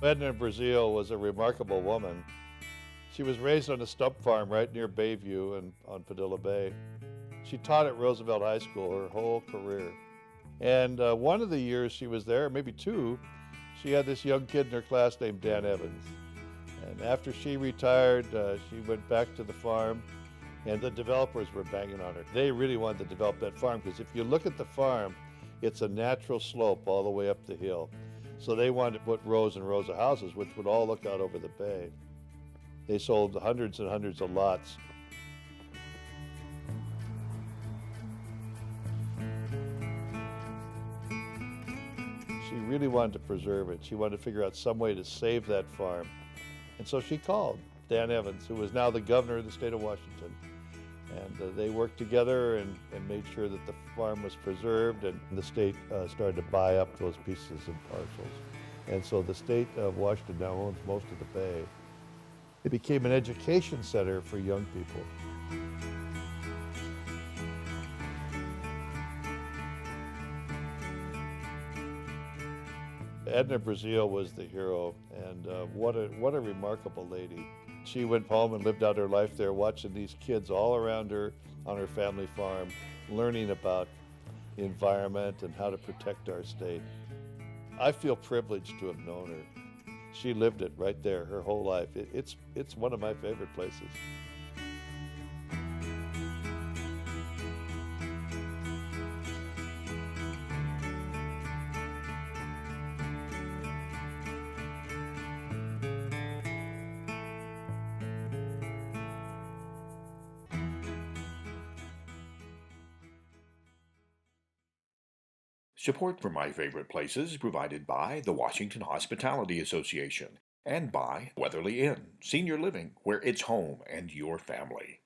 Edna Breazeale was a remarkable woman. She was raised on a stump farm right near Bayview and on Padilla Bay. She taught at Roosevelt High School her whole career. And one of the years she was there, maybe two, she had this young kid in her class named Dan Evans. And after she retired, she went back to the farm, and the developers were banging on her. They really wanted to develop that farm because if you look at the farm, it's a natural slope all the way up the hill. So they wanted to put rows and rows of houses, which would all look out over the bay. They sold hundreds and hundreds of lots. She really wanted to preserve it. She wanted to figure out some way to save that farm. And so she called Dan Evans, who is now the governor of the state of Washington. And they worked together and made sure that the farm was preserved, and the state started to buy up those pieces and parcels. And so the state of Washington now owns most of the bay. It became an education center for young people. Edna Breazeale was the hero, and what a remarkable lady. She went home and lived out her life there, watching these kids all around her on her family farm, learning about the environment and how to protect our state. I feel privileged to have known her. She lived it right there her whole life. It's one of my favorite places. Support for My Favorite Places is provided by the Washington Hospitality Association and by Weatherly Inn, Senior Living, where it's home and your family.